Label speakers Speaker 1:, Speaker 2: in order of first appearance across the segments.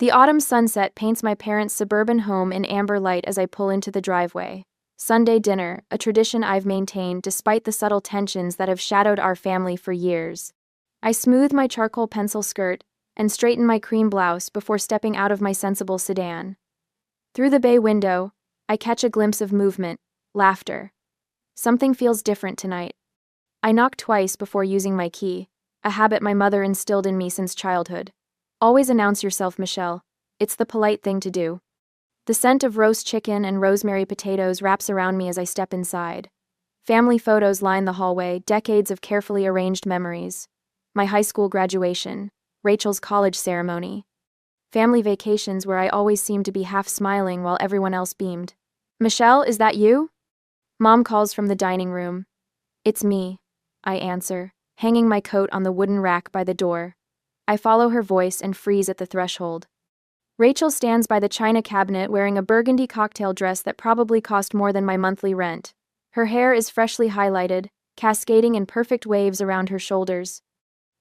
Speaker 1: The autumn sunset paints my parents' suburban home in amber light as I pull into the driveway. Sunday dinner, a tradition I've maintained despite the subtle tensions that have shadowed our family for years. I smooth my charcoal pencil skirt and straighten my cream blouse before stepping out of my sensible sedan. Through the bay window, I catch a glimpse of movement, laughter. Something feels different tonight. I knock twice before using my key, a habit my mother instilled in me since childhood. Always announce yourself, Michelle. It's the polite thing to do. The scent of roast chicken and rosemary potatoes wraps around me as I step inside. Family photos line the hallway, decades of carefully arranged memories. My high school graduation, Rachel's college ceremony. Family vacations where I always seemed to be half smiling while everyone else beamed. Michelle, is that you? Mom calls from the dining room. It's me, I answer, hanging my coat on the wooden rack by the door. I follow her voice and freeze at the threshold. Rachel stands by the china cabinet wearing a burgundy cocktail dress that probably cost more than my monthly rent. Her hair is freshly highlighted, cascading in perfect waves around her shoulders.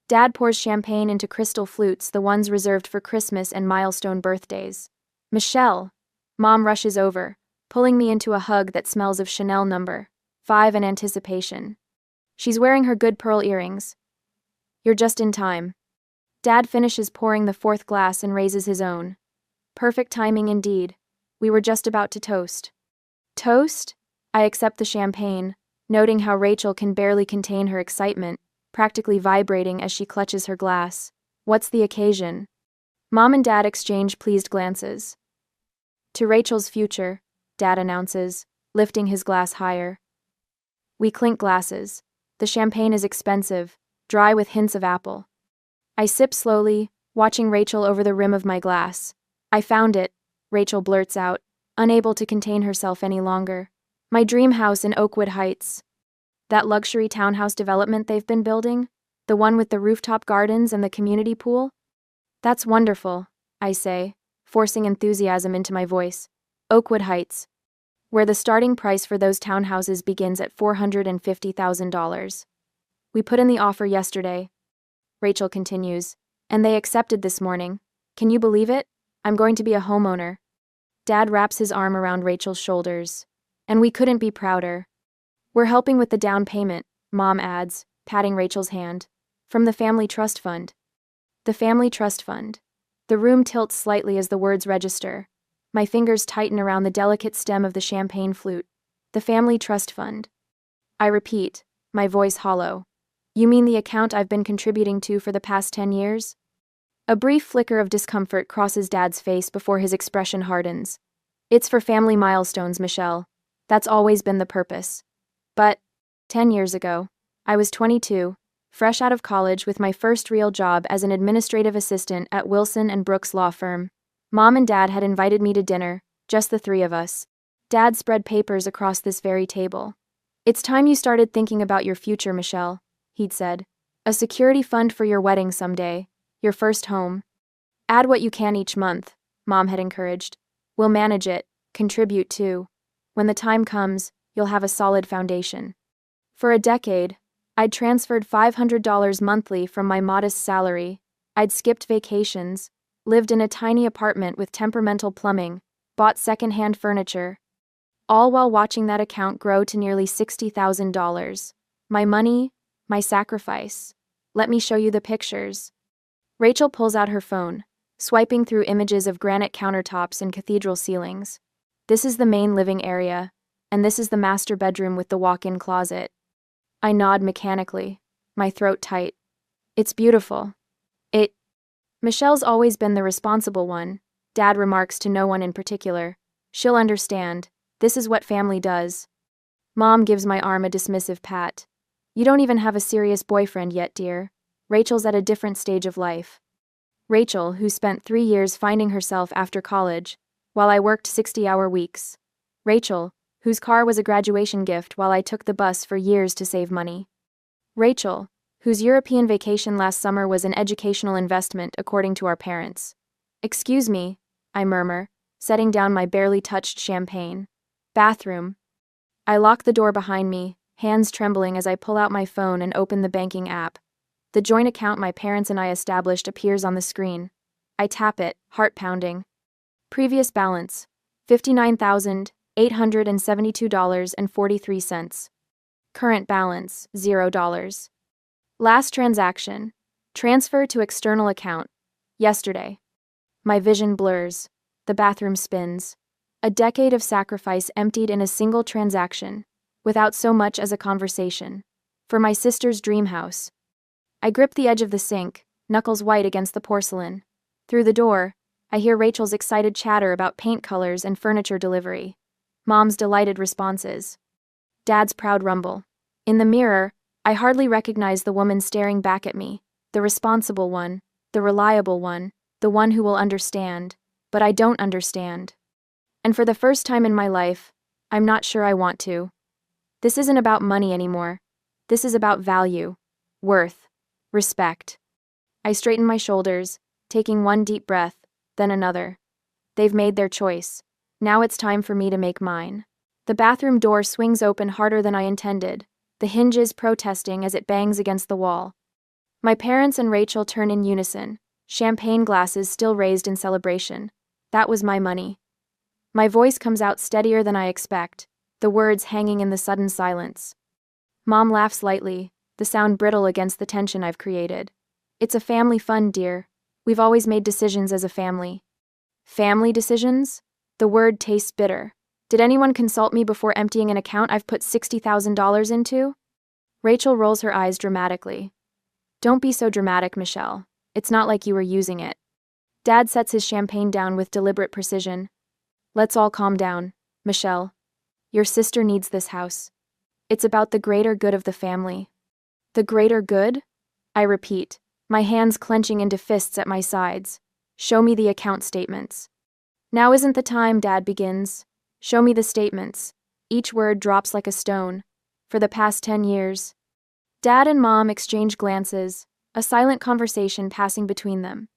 Speaker 1: Dad pours champagne into crystal flutes, the ones reserved for Christmas and milestone birthdays. Michelle! Mom rushes over, pulling me into a hug that smells of Chanel No. 5 in anticipation. She's wearing her good pearl earrings. You're just in time. Dad finishes pouring the fourth glass and raises his own. Perfect timing indeed. We were just about to toast. Toast? I accept the champagne, noting how Rachel can barely contain her excitement, practically vibrating as she clutches her glass. What's the occasion? Mom and Dad exchange pleased glances. To Rachel's future, Dad announces, lifting his glass higher. We clink glasses. The champagne is expensive, dry with hints of apple. I sip slowly, watching Rachel over the rim of my glass. I found it, Rachel blurts out, unable to contain herself any longer. My dream house in Oakwood Heights. That luxury townhouse development they've been building? The one with the rooftop gardens and the community pool? That's wonderful, I say, forcing enthusiasm into my voice. Oakwood Heights, where the starting price for those townhouses begins at $450,000. We put in the offer yesterday, Rachel continues, and they accepted this morning. Can you believe it? I'm going to be a homeowner. Dad wraps his arm around Rachel's shoulders. And we couldn't be prouder. We're helping with the down payment, Mom adds, patting Rachel's hand. From the Family Trust Fund. The Family Trust Fund. The room tilts slightly as the words register. My fingers tighten around the delicate stem of the champagne flute. The Family Trust Fund. I repeat, my voice hollow. You mean the account I've been contributing to for the past 10 years? A brief flicker of discomfort crosses Dad's face before his expression hardens. It's for family milestones, Michelle. That's always been the purpose. But 10 years ago, I was 22, fresh out of college with my first real job as an administrative assistant at Wilson and Brooks law firm. Mom and Dad had invited me to dinner, just the three of us. Dad spread papers across this very table. It's time you started thinking about your future, Michelle, he'd said. A security fund for your wedding someday, your first home. Add what you can each month, Mom had encouraged. We'll manage it, contribute too. When the time comes, you'll have a solid foundation. For a decade, I'd transferred $500 monthly from my modest salary. I'd skipped vacations, lived in a tiny apartment with temperamental plumbing, bought secondhand furniture, all while watching that account grow to nearly $60,000. My money, my sacrifice. Let me show you the pictures. Rachel pulls out her phone, swiping through images of granite countertops and cathedral ceilings. This is the main living area, and this is the master bedroom with the walk-in closet. I nod mechanically, my throat tight. It's beautiful. Michelle's always been the responsible one, Dad remarks to no one in particular. She'll understand. This is what family does. Mom gives my arm a dismissive pat. You don't even have a serious boyfriend yet, dear. Rachel's at a different stage of life. Rachel, who spent 3 years finding herself after college, while I worked 60-hour weeks. Rachel, whose car was a graduation gift while I took the bus for years to save money. Rachel, whose European vacation last summer was an educational investment according to our parents. Excuse me, I murmur, setting down my barely touched champagne. Bathroom. I lock the door behind me, hands trembling as I pull out my phone and open the banking app. The joint account my parents and I established appears on the screen. I tap it, heart pounding. Previous balance: $59,872.43. Current balance: $0. Last transaction: transfer to external account. Yesterday. My vision blurs. The bathroom spins. A decade of sacrifice emptied in a single transaction, without so much as a conversation. For my sister's dream house. I grip the edge of the sink, knuckles white against the porcelain. Through the door, I hear Rachel's excited chatter about paint colors and furniture delivery. Mom's delighted responses. Dad's proud rumble. In the mirror, I hardly recognize the woman staring back at me, the responsible one, the reliable one, the one who will understand, but I don't understand. And for the first time in my life, I'm not sure I want to. This isn't about money anymore. This is about value, worth, respect. I straighten my shoulders, taking one deep breath, then another. They've made their choice. Now it's time for me to make mine. The bathroom door swings open harder than I intended, the hinges protesting as it bangs against the wall. My parents and Rachel turn in unison, champagne glasses still raised in celebration. That was my money. My voice comes out steadier than I expect, the words hanging in the sudden silence. Mom laughs lightly, the sound brittle against the tension I've created. It's a family fund, dear. We've always made decisions as a family. Family decisions? The word tastes bitter. Did anyone consult me before emptying an account I've put $60,000 into? Rachel rolls her eyes dramatically. Don't be so dramatic, Michelle. It's not like you were using it. Dad sets his champagne down with deliberate precision. Let's all calm down, Michelle. Your sister needs this house. It's about the greater good of the family. The greater good? I repeat, my hands clenching into fists at my sides. Show me the account statements. Now isn't the time, Dad begins. Show me the statements. Each word drops like a stone. For the past 10 years. Dad and Mom exchange glances, a silent conversation passing between them.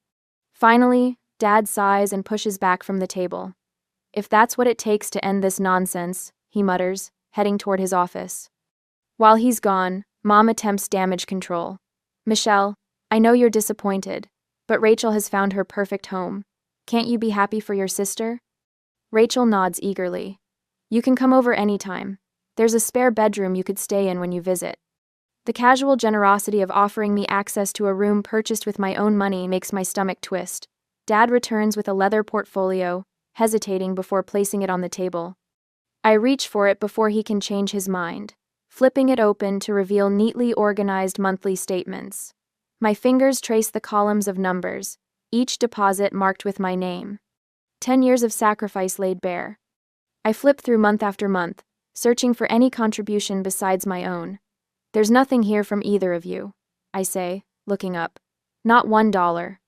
Speaker 1: Finally, Dad sighs and pushes back from the table. If that's what it takes to end this nonsense, he mutters, heading toward his office. While he's gone, Mom attempts damage control. Michelle, I know you're disappointed, but Rachel has found her perfect home. Can't you be happy for your sister? Rachel nods eagerly. You can come over anytime. There's a spare bedroom you could stay in when you visit. The casual generosity of offering me access to a room purchased with my own money makes my stomach twist. Dad returns with a leather portfolio, hesitating before placing it on the table. I reach for it before he can change his mind, flipping it open to reveal neatly organized monthly statements. My fingers trace the columns of numbers, each deposit marked with my name. 10 years of sacrifice laid bare. I flip through month after month, searching for any contribution besides my own. There's nothing here from either of you, I say, looking up. Not $1.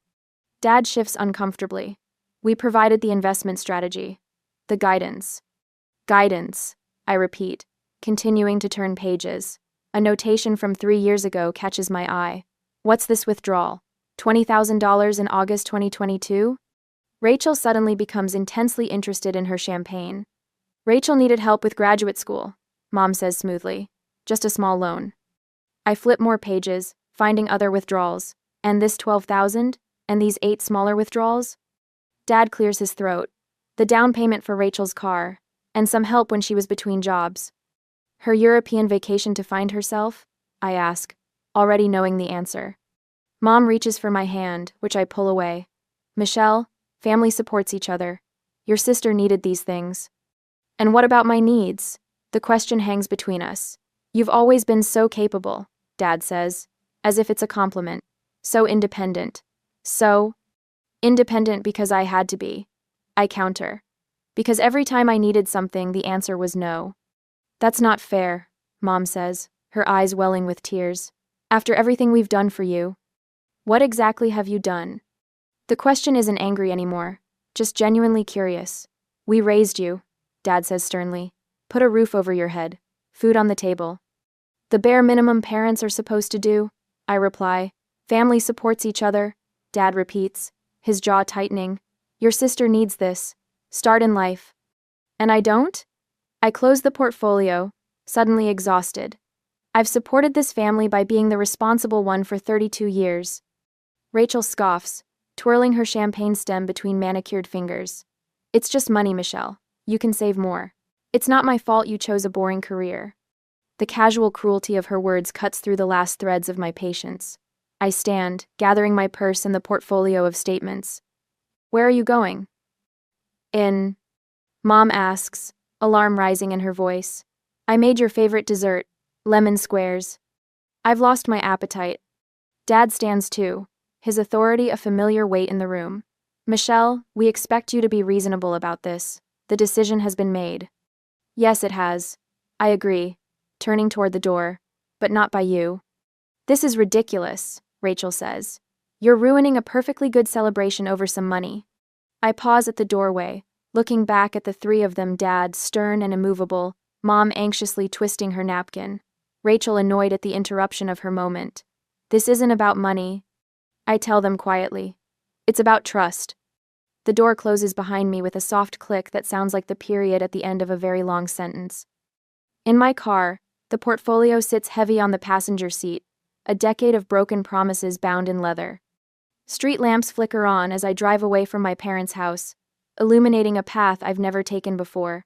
Speaker 1: Dad shifts uncomfortably. We provided the investment strategy. The guidance. Guidance, I repeat, continuing to turn pages. A notation from 3 years ago catches my eye. What's this withdrawal? $20,000 in August 2022? Rachel suddenly becomes intensely interested in her champagne. Rachel needed help with graduate school, Mom says smoothly. Just a small loan. I flip more pages, finding other withdrawals. And this $12,000? And these 8 smaller withdrawals? Dad clears his throat. The down payment for Rachel's car, and some help when she was between jobs. Her European vacation to find herself? I ask, already knowing the answer. Mom reaches for my hand, which I pull away. Michelle, family supports each other. Your sister needed these things. And what about my needs? The question hangs between us. You've always been so capable, Dad says, as if it's a compliment. So independent. So independent because I had to be. I counter. Because every time I needed something, the answer was no. That's not fair, Mom says, her eyes welling with tears. After everything we've done for you. What exactly have you done? The question isn't angry anymore, just genuinely curious. We raised you, Dad says sternly. Put a roof over your head. Food on the table. The bare minimum parents are supposed to do, I reply. Family supports each other, Dad repeats, his jaw tightening. Your sister needs this. Start in life. And I don't? I close the portfolio, suddenly exhausted. I've supported this family by being the responsible one for 32 years. Rachel scoffs. twirling her champagne stem between manicured fingers. It's just money, Michelle. You can save more. It's not my fault you chose a boring career. The casual cruelty of her words cuts through the last threads of my patience. I stand, gathering my purse and the portfolio of statements. Where are you going? In. Mom asks, alarm rising in her voice. I made your favorite dessert, lemon squares. I've lost my appetite. Dad stands too, his authority a familiar weight in the room. Michelle, we expect you to be reasonable about this. The decision has been made. Yes, it has. I agree, turning toward the door. But not by you. This is ridiculous, Rachel says. You're ruining a perfectly good celebration over some money. I pause at the doorway, looking back at the three of them, Dad, stern and immovable, Mom anxiously twisting her napkin, Rachel annoyed at the interruption of her moment. This isn't about money, I tell them quietly. It's about trust. The door closes behind me with a soft click that sounds like the period at the end of a very long sentence. In my car, the portfolio sits heavy on the passenger seat, a decade of broken promises bound in leather. Street lamps flicker on as I drive away from my parents' house, illuminating a path I've never taken before.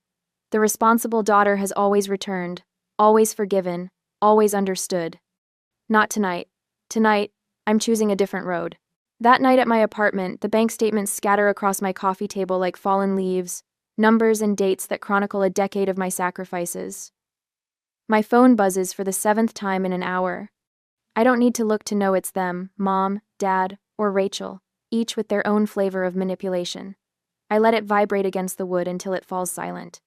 Speaker 1: The responsible daughter has always returned, always forgiven, always understood. Not tonight. Tonight, I'm choosing a different road. That night at my apartment, the bank statements scatter across my coffee table like fallen leaves, numbers and dates that chronicle a decade of my sacrifices. My phone buzzes for the 7th time in an hour. I don't need to look to know it's them, Mom, Dad, or Rachel, each with their own flavor of manipulation. I let it vibrate against the wood until it falls silent.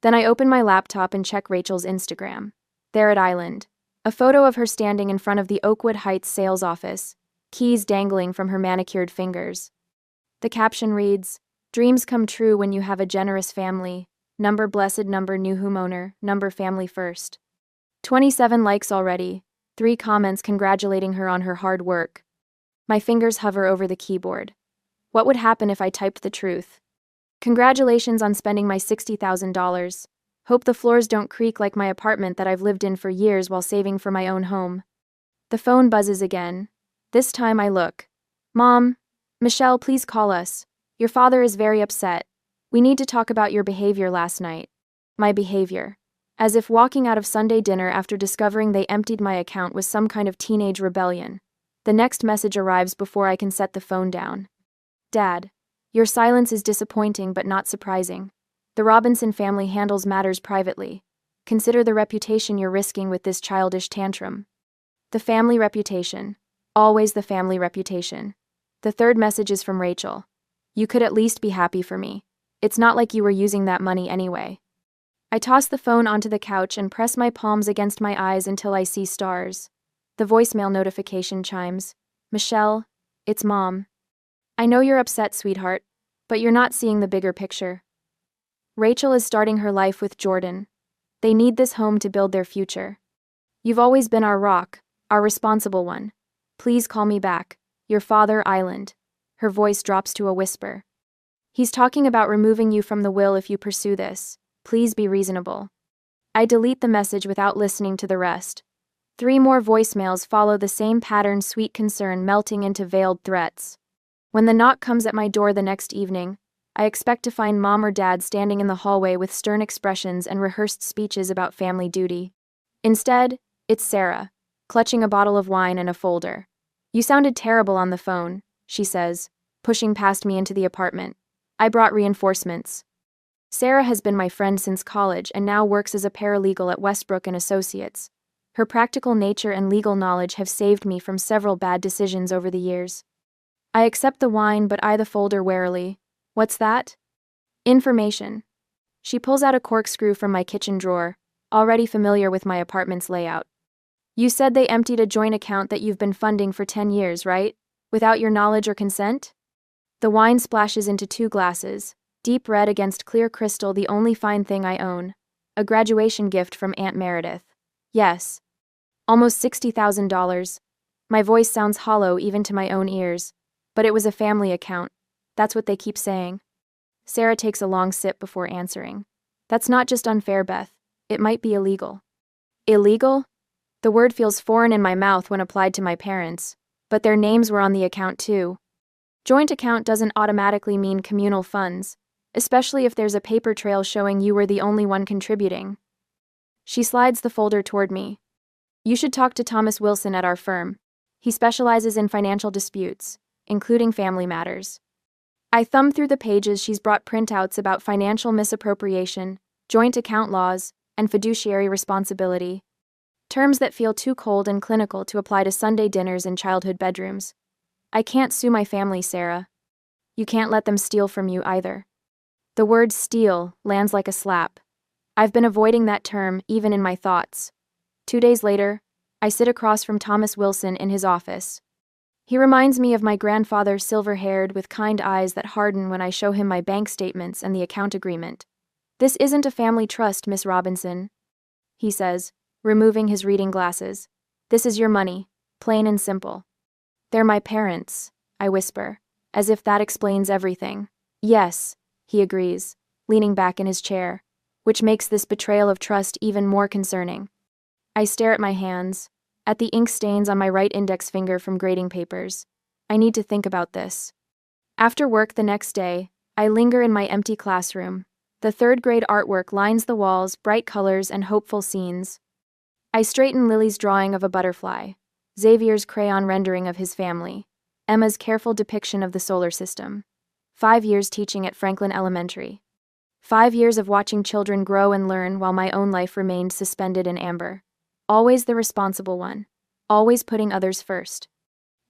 Speaker 1: Then I open my laptop and check Rachel's Instagram. There at Island, a photo of her standing in front of the Oakwood Heights sales office, keys dangling from her manicured fingers. The caption reads, "Dreams come true when you have a generous family. Number blessed, number new homeowner, number family first." 27 likes already, 3 comments congratulating her on her hard work. My fingers hover over the keyboard. What would happen if I typed the truth? Congratulations on spending my $60,000. Hope the floors don't creak like my apartment that I've lived in for years while saving for my own home. The phone buzzes again. This time I look. Mom, Michelle, please call us. Your father is very upset. We need to talk about your behavior last night. My behavior. As if walking out of Sunday dinner after discovering they emptied my account was some kind of teenage rebellion. The next message arrives before I can set the phone down. Dad, your silence is disappointing but not surprising. The Robinson family handles matters privately. Consider the reputation you're risking with this childish tantrum. The family reputation. Always the family reputation. The third message is from Rachel. You could at least be happy for me. It's not like you were using that money anyway. I toss the phone onto the couch and press my palms against my eyes until I see stars. The voicemail notification chimes. Michelle, it's Mom. I know you're upset, sweetheart, but you're not seeing the bigger picture. Rachel is starting her life with Jordan. They need this home to build their future. You've always been our rock, our responsible one. Please call me back. Your father, Island. Her voice drops to a whisper. He's talking about removing you from the will if you pursue this. Please be reasonable. I delete the message without listening to the rest. 3 more voicemails follow the same pattern, sweet concern melting into veiled threats. When the knock comes at my door the next evening, I expect to find Mom or Dad standing in the hallway with stern expressions and rehearsed speeches about family duty. Instead, it's Sarah, clutching a bottle of wine and a folder. You sounded terrible on the phone, she says, pushing past me into the apartment. I brought reinforcements. Sarah has been my friend since college and now works as a paralegal at Westbrook and Associates. Her practical nature and legal knowledge have saved me from several bad decisions over the years. I accept the wine but eye the folder warily. What's that? Information. She pulls out a corkscrew from my kitchen drawer, already familiar with my apartment's layout. You said they emptied a joint account that you've been funding for 10 years, right? Without your knowledge or consent? The wine splashes into 2 glasses, deep red against clear crystal, the only fine thing I own. A graduation gift from Aunt Meredith. Yes. Almost $60,000. My voice sounds hollow even to my own ears. But it was a family account. That's what they keep saying. Sarah takes a long sip before answering. That's not just unfair, Beth. It might be illegal. Illegal? The word feels foreign in my mouth when applied to my parents, but their names were on the account too. Joint account doesn't automatically mean communal funds, especially if there's a paper trail showing you were the only one contributing. She slides the folder toward me. You should talk to Thomas Wilson at our firm. He specializes in financial disputes, including family matters. I thumb through the pages. She's brought printouts about financial misappropriation, joint account laws, and fiduciary responsibility. Terms that feel too cold and clinical to apply to Sunday dinners and childhood bedrooms. I can't sue my family, Sarah. You can't let them steal from you either. The word steal lands like a slap. I've been avoiding that term even in my thoughts. 2 days later, I sit across from Thomas Wilson in his office. He reminds me of my grandfather, silver-haired with kind eyes that harden when I show him my bank statements and the account agreement. This isn't a family trust, Miss Robinson, he says, removing his reading glasses. This is your money, plain and simple. They're my parents, I whisper, as if that explains everything. Yes, he agrees, leaning back in his chair, which makes this betrayal of trust even more concerning. I stare at my hands, at the ink stains on my right index finger from grading papers. I need to think about this. After work the next day, I linger in my empty classroom. The third-grade artwork lines the walls, bright colors and hopeful scenes. I straighten Lily's drawing of a butterfly, Xavier's crayon rendering of his family, Emma's careful depiction of the solar system. 5 years teaching at Franklin Elementary. 5 years of watching children grow and learn while my own life remained suspended in amber. Always the responsible one. Always putting others first.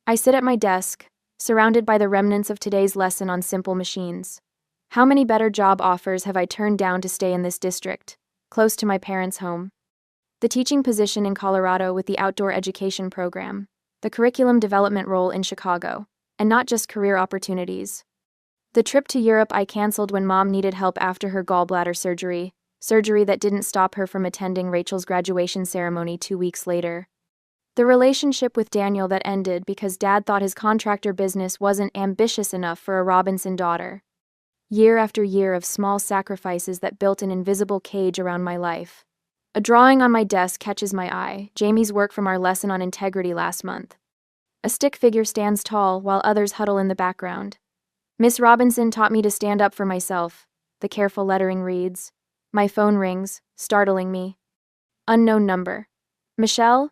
Speaker 1: I sit at my desk, surrounded by the remnants of today's lesson on simple machines. How many better job offers have I turned down to stay in this district, close to my parents' home? The teaching position in Colorado with the outdoor education program, the curriculum development role in Chicago, and not just career opportunities. The trip to Europe I canceled when Mom needed help after her gallbladder surgery that didn't stop her from attending Rachel's graduation ceremony 2 weeks later. The relationship with Daniel that ended because Dad thought his contractor business wasn't ambitious enough for a Robinson daughter. Year after year of small sacrifices that built an invisible cage around my life. A drawing on my desk catches my eye, Jamie's work from our lesson on integrity last month. A stick figure stands tall while others huddle in the background. Miss Robinson taught me to stand up for myself, the careful lettering reads. My phone rings, startling me. Unknown number. Michelle?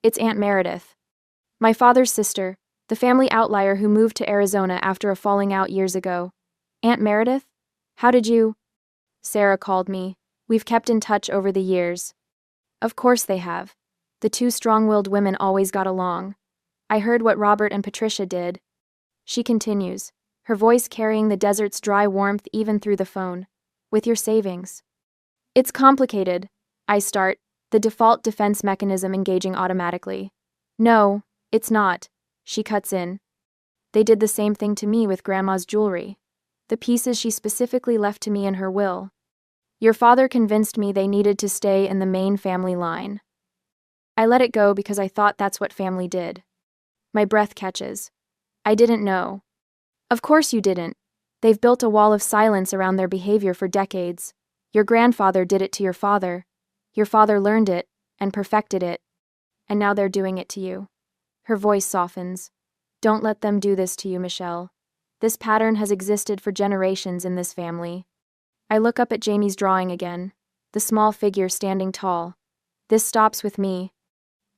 Speaker 1: It's Aunt Meredith. My father's sister, the family outlier who moved to Arizona after a falling out years ago. Aunt Meredith? How did you? Sarah called me. We've kept in touch over the years. Of course they have. The two strong-willed women always got along. I heard what Robert and Patricia did. She continues, her voice carrying the desert's dry warmth even through the phone. With your savings. It's complicated. I start, the default defense mechanism engaging automatically. No, it's not. She cuts in. They did the same thing to me with Grandma's jewelry. The pieces she specifically left to me in her will. Your father convinced me they needed to stay in the main family line. I let it go because I thought that's what family did. My breath catches. I didn't know. Of course you didn't. They've built a wall of silence around their behavior for decades. Your grandfather did it to your father. Your father learned it, and perfected it. And now they're doing it to you. Her voice softens. Don't let them do this to you, Michelle. This pattern has existed for generations in this family. I look up at Jamie's drawing again, the small figure standing tall. This stops with me,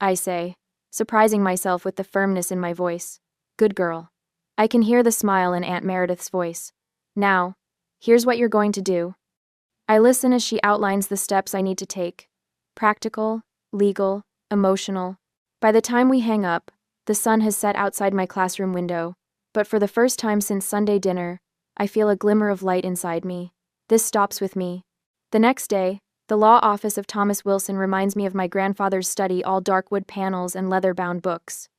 Speaker 1: I say, surprising myself with the firmness in my voice. Good girl. I can hear the smile in Aunt Meredith's voice. Now, here's what you're going to do. I listen as she outlines the steps I need to take. Practical, legal, emotional. By the time we hang up, the sun has set outside my classroom window, but for the first time since Sunday dinner, I feel a glimmer of light inside me. This stops with me. The next day, the law office of Thomas Wilson reminds me of my grandfather's study, all dark wood panels and leather-bound books.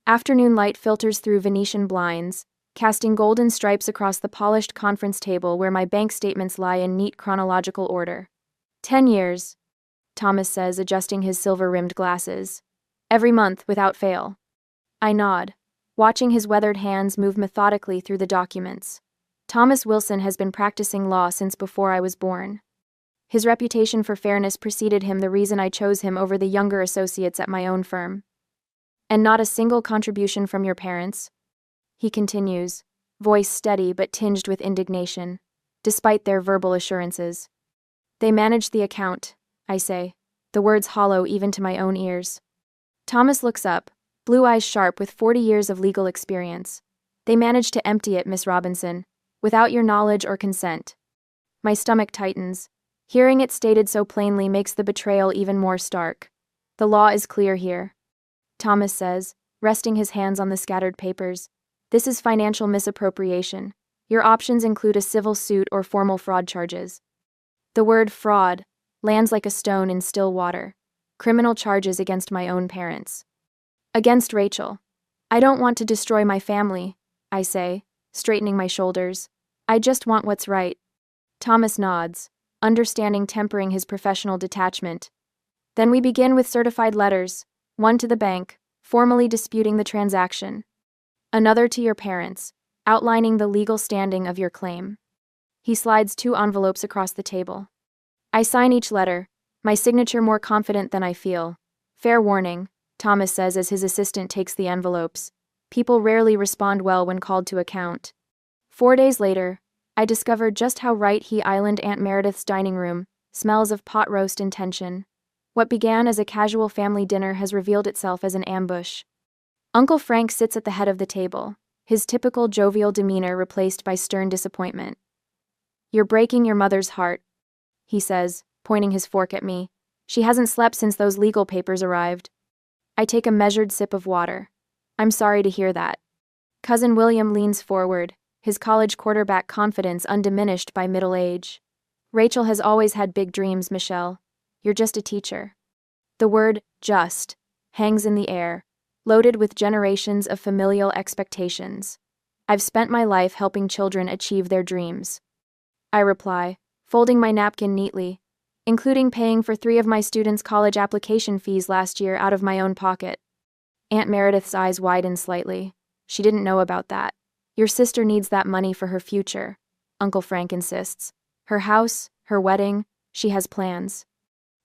Speaker 1: Afternoon light filters through Venetian blinds, casting golden stripes across the polished conference table where my bank statements lie in neat chronological order. 10 years, Thomas says, adjusting his silver-rimmed glasses. Every month, without fail. I nod, watching his weathered hands move methodically through the documents. Thomas Wilson has been practicing law since before I was born. His reputation for fairness preceded him, the reason I chose him over the younger associates at my own firm. And not a single contribution from your parents? He continues, voice steady but tinged with indignation, despite their verbal assurances. They managed the account, I say, the words hollow even to my own ears. Thomas looks up, blue eyes sharp with 40 years of legal experience. They managed to empty it, Miss Robinson, without your knowledge or consent. My stomach tightens. Hearing it stated so plainly makes the betrayal even more stark. The law is clear here, Thomas says, resting his hands on the scattered papers. This is financial misappropriation. Your options include a civil suit or formal fraud charges. The word fraud lands like a stone in still water. Criminal charges against my own parents. Against Rachel. I don't want to destroy my family, I say, straightening my shoulders. I just want what's right. Thomas nods, understanding tempering his professional detachment. Then we begin with certified letters, one to the bank, formally disputing the transaction. Another to your parents, outlining the legal standing of your claim. He slides 2 envelopes across the table. I sign each letter, my signature more confident than I feel. Fair warning, Thomas says as his assistant takes the envelopes. People rarely respond well when called to account. 4 days later, I discovered just how right he island Aunt Meredith's dining room smells of pot roast and tension. What began as a casual family dinner has revealed itself as an ambush. Uncle Frank sits at the head of the table, his typical jovial demeanor replaced by stern disappointment. You're breaking your mother's heart, he says, pointing his fork at me. She hasn't slept since those legal papers arrived. I take a measured sip of water. I'm sorry to hear that. Cousin William leans forward, his college quarterback confidence undiminished by middle age. Rachel has always had big dreams, Michelle. You're just a teacher. The word just hangs in the air, loaded with generations of familial expectations. I've spent my life helping children achieve their dreams. I reply, folding my napkin neatly, including paying for 3 of my students' college application fees last year out of my own pocket. Aunt Meredith's eyes widen slightly. She didn't know about that. Your sister needs that money for her future, Uncle Frank insists. Her house, her wedding, she has plans.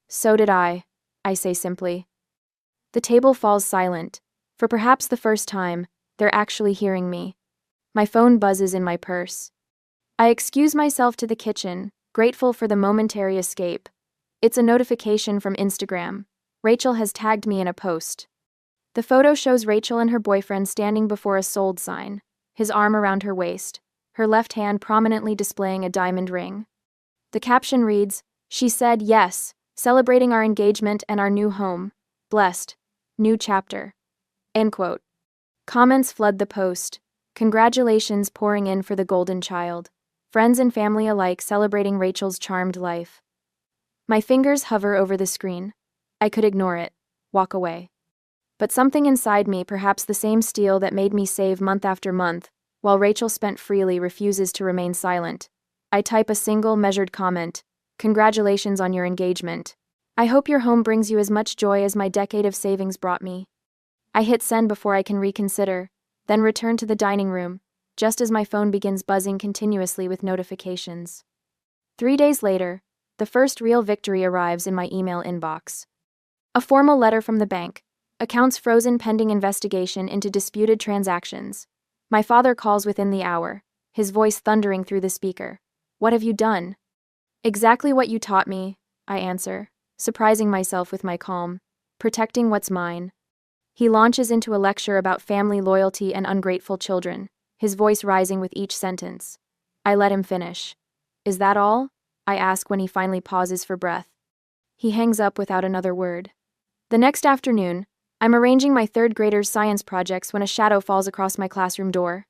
Speaker 1: So did I say simply. The table falls silent. For perhaps the first time, they're actually hearing me. My phone buzzes in my purse. I excuse myself to the kitchen, grateful for the momentary escape. It's a notification from Instagram. Rachel has tagged me in a post. The photo shows Rachel and her boyfriend standing before a sold sign, his arm around her waist, her left hand prominently displaying a diamond ring. The caption reads, "She said yes, celebrating our engagement and our new home. Blessed. New chapter." End quote. Comments flood the post. Congratulations pouring in for the golden child. Friends and family alike celebrating Rachel's charmed life. My fingers hover over the screen. I could ignore it, walk away. But something inside me, perhaps the same steel that made me save month after month, while Rachel spent freely, refuses to remain silent. I type a single, measured comment. Congratulations on your engagement. I hope your home brings you as much joy as my decade of savings brought me. I hit send before I can reconsider, then return to the dining room, just as my phone begins buzzing continuously with notifications. 3 days later, the first real victory arrives in my email inbox. A formal letter from the bank. Accounts frozen pending investigation into disputed transactions. My father calls within the hour, his voice thundering through the speaker. What have you done? Exactly what you taught me, I answer, surprising myself with my calm. Protecting what's mine. He launches into a lecture about family loyalty and ungrateful children, his voice rising with each sentence. I let him finish. Is that all? I ask when he finally pauses for breath. He hangs up without another word. The next afternoon, I'm arranging my 3rd grader's science projects when a shadow falls across my classroom door.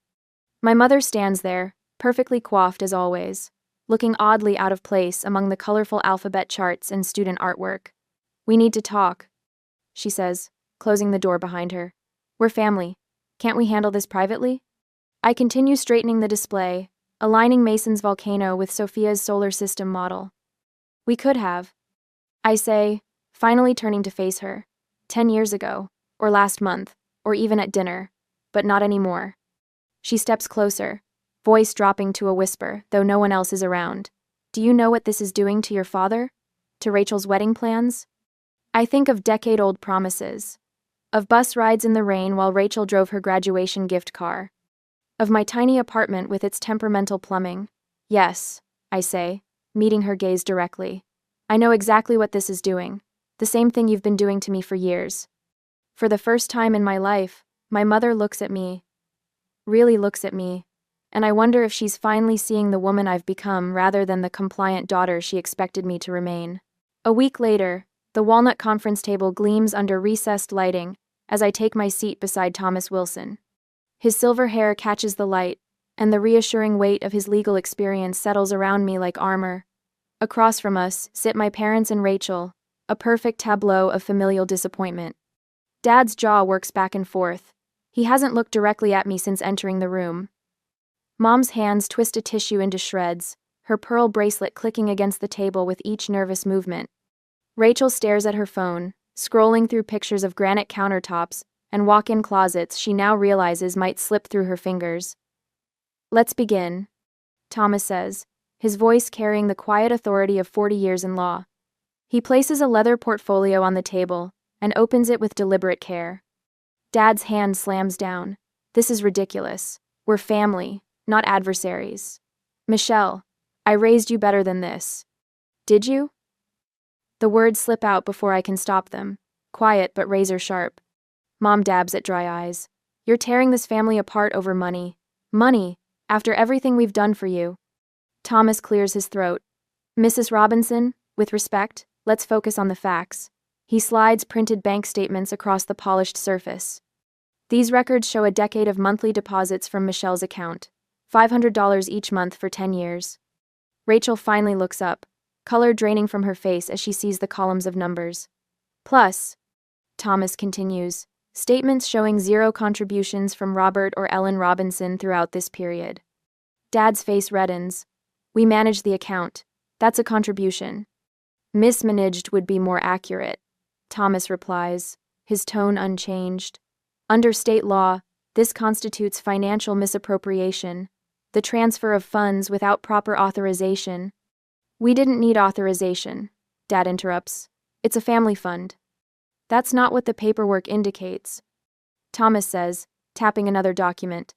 Speaker 1: My mother stands there, perfectly coiffed as always, looking oddly out of place among the colorful alphabet charts and student artwork. We need to talk, she says, closing the door behind her. We're family. Can't we handle this privately? I continue straightening the display, aligning Mason's volcano with Sophia's solar system model. We could have, I say, finally turning to face her. 10 years ago, or last month, or even at dinner, but not anymore. She steps closer, voice dropping to a whisper, though no one else is around. Do you know what this is doing to your father? To Rachel's wedding plans? I think of decade-old promises. Of bus rides in the rain while Rachel drove her graduation gift car. Of my tiny apartment with its temperamental plumbing. Yes, I say, meeting her gaze directly. I know exactly what this is doing. The same thing you've been doing to me for years. For the first time in my life, my mother looks at me, really looks at me, and I wonder if she's finally seeing the woman I've become rather than the compliant daughter she expected me to remain. A week later, the walnut conference table gleams under recessed lighting as I take my seat beside Thomas Wilson. His silver hair catches the light, and the reassuring weight of his legal experience settles around me like armor. Across from us sit my parents and Rachel, a perfect tableau of familial disappointment. Dad's jaw works back and forth. He hasn't looked directly at me since entering the room. Mom's hands twist a tissue into shreds, her pearl bracelet clicking against the table with each nervous movement. Rachel stares at her phone, scrolling through pictures of granite countertops and walk-in closets she now realizes might slip through her fingers. Let's begin, Thomas says, his voice carrying the quiet authority of 40 years in law. He places a leather portfolio on the table and opens it with deliberate care. Dad's hand slams down. This is ridiculous. We're family, not adversaries. Michelle, I raised you better than this. Did you? The words slip out before I can stop them, quiet but razor sharp. Mom dabs at dry eyes. You're tearing this family apart over money. Money, after everything we've done for you. Thomas clears his throat. Mrs. Robinson, with respect, let's focus on the facts. He slides printed bank statements across the polished surface. These records show a decade of monthly deposits from Michelle's account, $500 each month for 10 years. Rachel finally looks up, color draining from her face as she sees the columns of numbers. Plus, Thomas continues, statements showing zero contributions from Robert or Ellen Robinson throughout this period. Dad's face reddens. We manage the account. That's a contribution. Mismanaged would be more accurate, Thomas replies, his tone unchanged. Under state law, this constitutes financial misappropriation, the transfer of funds without proper authorization. We didn't need authorization, Dad interrupts. It's a family fund. That's not what the paperwork indicates, Thomas says, tapping another document.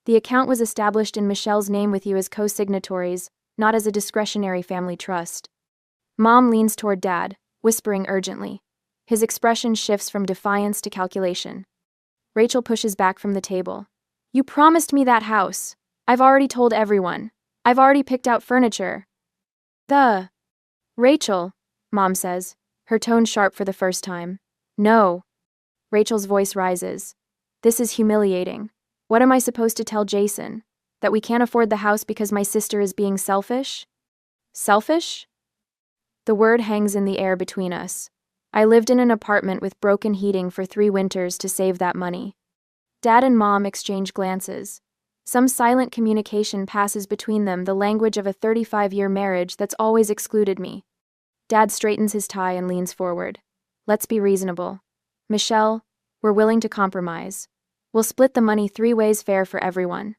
Speaker 1: The account was established in Michelle's name with you as co-signatories, not as a discretionary family trust. Mom leans toward Dad, whispering urgently. His expression shifts from defiance to calculation. Rachel pushes back from the table. You promised me that house. I've already told everyone. I've already picked out furniture. Rachel, Mom says, her tone sharp for the first time. No. Rachel's voice rises. This is humiliating. What am I supposed to tell Jason? That we can't afford the house because my sister is being selfish? Selfish? The word hangs in the air between us. I lived in an apartment with broken heating for 3 winters to save that money. Dad and Mom exchange glances. Some silent communication passes between them, the language of a 35-year marriage that's always excluded me. Dad straightens his tie and leans forward. Let's be reasonable. Michelle, we're willing to compromise. We'll split the money 3 ways fair for everyone.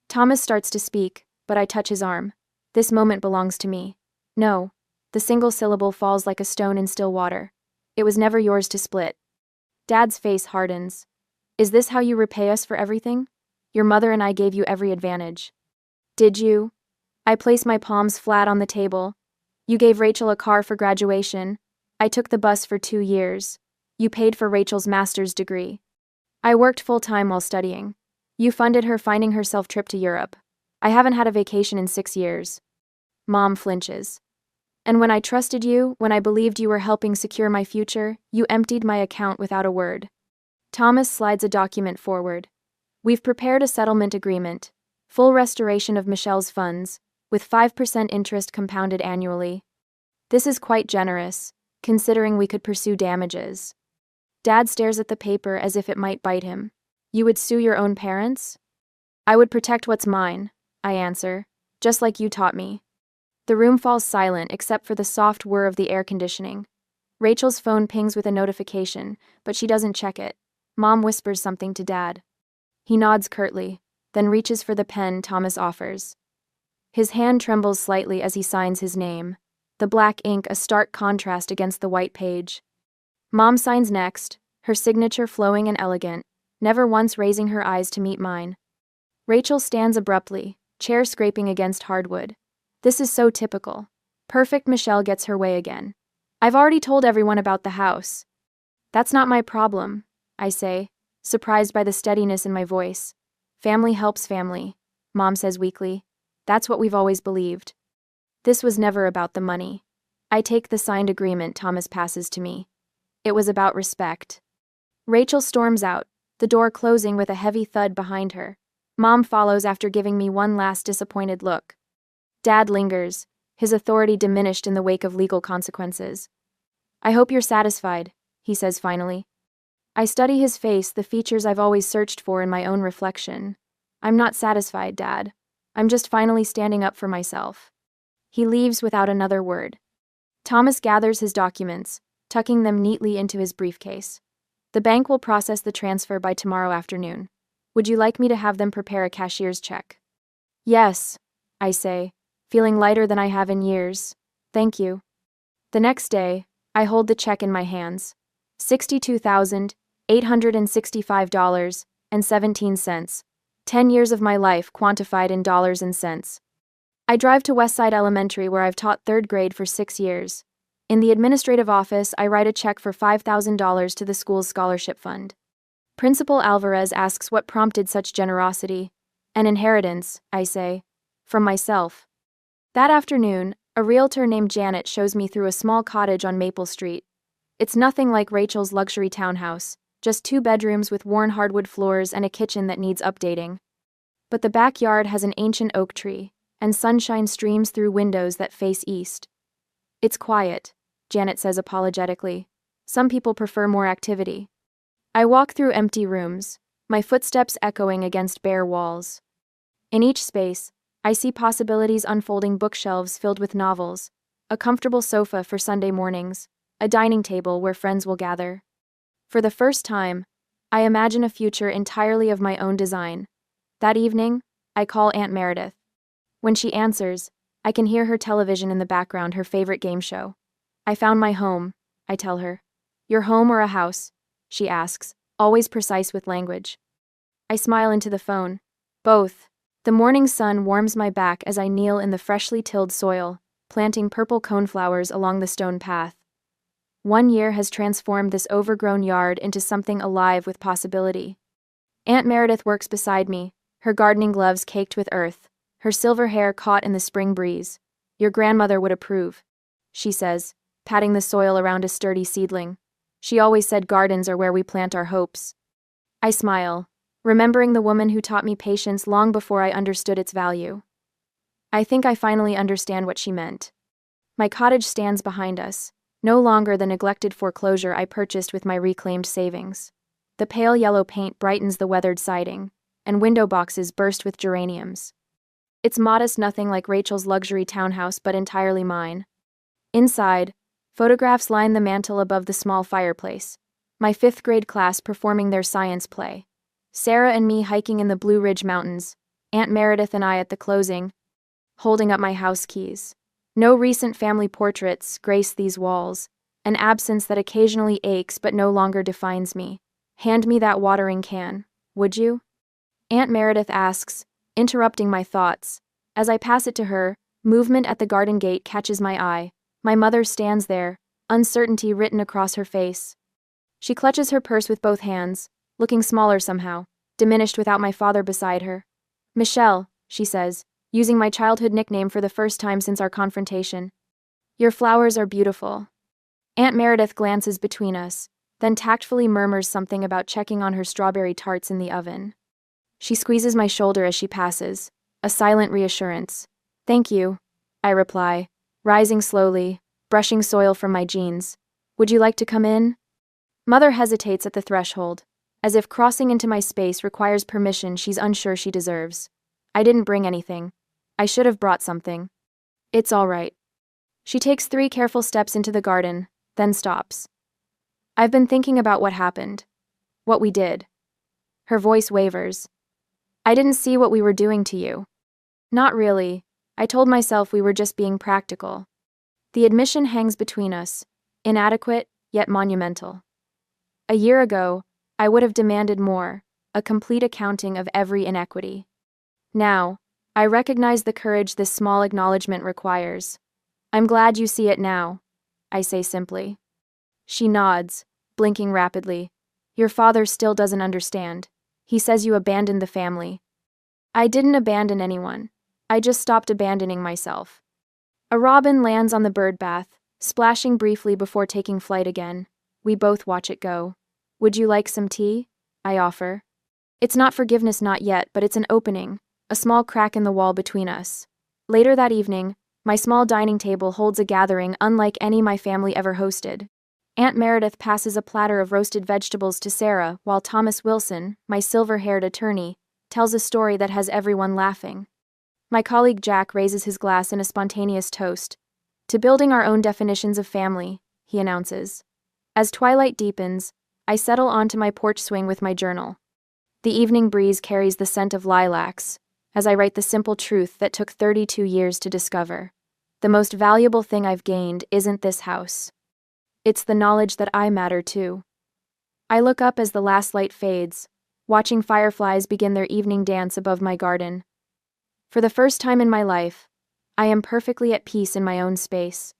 Speaker 1: Thomas starts to speak, but I touch his arm. This moment belongs to me. No. The single syllable falls like a stone in still water. It was never yours to split. Dad's face hardens. Is this how you repay us for everything? Your mother and I gave you every advantage. Did you? I place my palms flat on the table. You gave Rachel a car for graduation. I took the bus for 2 years. You paid for Rachel's master's degree. I worked full-time while studying. You funded her finding herself trip to Europe. I haven't had a vacation in 6 years. Mom flinches. And when I trusted you, when I believed you were helping secure my future, you emptied my account without a word. Thomas slides a document forward. We've prepared a settlement agreement, full restoration of Michelle's funds, with 5% interest compounded annually. This is quite generous, considering we could pursue damages. Dad stares at the paper as if it might bite him. You would sue your own parents? I would protect what's mine, I answer, just like you taught me. The room falls silent except for the soft whir of the air conditioning. Rachel's phone pings with a notification, but she doesn't check it. Mom whispers something to Dad. He nods curtly, then reaches for the pen Thomas offers. His hand trembles slightly as he signs his name, the black ink a stark contrast against the white page. Mom signs next, her signature flowing and elegant, never once raising her eyes to meet mine. Rachel stands abruptly, chair scraping against hardwood. This is so typical. Perfect Michelle gets her way again. I've already told everyone about the house. That's not my problem, I say, surprised by the steadiness in my voice. Family helps family, Mom says weakly. That's what we've always believed. This was never about the money. I take the signed agreement Thomas passes to me. It was about respect. Rachel storms out, the door closing with a heavy thud behind her. Mom follows after giving me one last disappointed look. Dad lingers, his authority diminished in the wake of legal consequences. I hope you're satisfied, he says finally. I study his face, the features I've always searched for in my own reflection. I'm not satisfied, Dad. I'm just finally standing up for myself. He leaves without another word. Thomas gathers his documents, tucking them neatly into his briefcase. The bank will process the transfer by tomorrow afternoon. Would you like me to have them prepare a cashier's check? Yes, I say, feeling lighter than I have in years. Thank you. The next day, I hold the check in my hands. $62,865.17. 10 years of my life quantified in dollars and cents. I drive to Westside Elementary where I've taught third grade for 6 years. In the administrative office, I write a check for $5,000 to the school's scholarship fund. Principal Alvarez asks what prompted such generosity. An inheritance, I say. From myself. That afternoon, a realtor named Janet shows me through a small cottage on Maple Street. It's nothing like Rachel's luxury townhouse, just 2 bedrooms with worn hardwood floors and a kitchen that needs updating. But the backyard has an ancient oak tree, and sunshine streams through windows that face east. It's quiet, Janet says apologetically. Some people prefer more activity. I walk through empty rooms, my footsteps echoing against bare walls. In each space, I see possibilities unfolding: bookshelves filled with novels, a comfortable sofa for Sunday mornings, a dining table where friends will gather. For the first time, I imagine a future entirely of my own design. That evening, I call Aunt Meredith. When she answers, I can hear her television in the background, her favorite game show. I found my home, I tell her. Your home or a house? She asks, always precise with language. I smile into the phone. Both. The morning sun warms my back as I kneel in the freshly tilled soil, planting purple coneflowers along the stone path. 1 year has transformed this overgrown yard into something alive with possibility. Aunt Meredith works beside me, her gardening gloves caked with earth, her silver hair caught in the spring breeze. Your grandmother would approve, she says, patting the soil around a sturdy seedling. She always said gardens are where we plant our hopes. I smile, remembering the woman who taught me patience long before I understood its value. I think I finally understand what she meant. My cottage stands behind us, no longer the neglected foreclosure I purchased with my reclaimed savings. The pale yellow paint brightens the weathered siding, and window boxes burst with geraniums. It's modest, nothing like Rachel's luxury townhouse, but entirely mine. Inside, photographs line the mantel above the small fireplace. My 5th grade class performing their science play. Sarah and me hiking in the Blue Ridge Mountains. Aunt Meredith and I at the closing, holding up my house keys. No recent family portraits grace these walls, an absence that occasionally aches but no longer defines me. Hand me that watering can, would you? Aunt Meredith asks, interrupting my thoughts. As I pass it to her, movement at the garden gate catches my eye. My mother stands there, uncertainty written across her face. She clutches her purse with both hands, looking smaller somehow, diminished without my father beside her. Michelle, she says, using my childhood nickname for the first time since our confrontation. Your flowers are beautiful. Aunt Meredith glances between us, then tactfully murmurs something about checking on her strawberry tarts in the oven. She squeezes my shoulder as she passes, a silent reassurance. Thank you, I reply, rising slowly, brushing soil from my jeans. Would you like to come in? Mother hesitates at the threshold, as if crossing into my space requires permission she's unsure she deserves. I didn't bring anything. I should have brought something. It's all right. She takes 3 careful steps into the garden, then stops. I've been thinking about what happened. What we did. Her voice wavers. I didn't see what we were doing to you. Not really. I told myself we were just being practical. The admission hangs between us, inadequate, yet monumental. A year ago, I would have demanded more, a complete accounting of every inequity. Now, I recognize the courage this small acknowledgement requires. I'm glad you see it now, I say simply. She nods, blinking rapidly. Your father still doesn't understand. He says you abandoned the family. I didn't abandon anyone. I just stopped abandoning myself. A robin lands on the bird bath, splashing briefly before taking flight again. We both watch it go. Would you like some tea? I offer. It's not forgiveness, not yet, but it's an opening, a small crack in the wall between us. Later that evening, my small dining table holds a gathering unlike any my family ever hosted. Aunt Meredith passes a platter of roasted vegetables to Sarah, while Thomas Wilson, my silver-haired attorney, tells a story that has everyone laughing. My colleague Jack raises his glass in a spontaneous toast. To building our own definitions of family, he announces. As twilight deepens, I settle onto my porch swing with my journal. The evening breeze carries the scent of lilacs, as I write the simple truth that took 32 years to discover. The most valuable thing I've gained isn't this house. It's the knowledge that I matter too. I look up as the last light fades, watching fireflies begin their evening dance above my garden. For the first time in my life, I am perfectly at peace in my own space.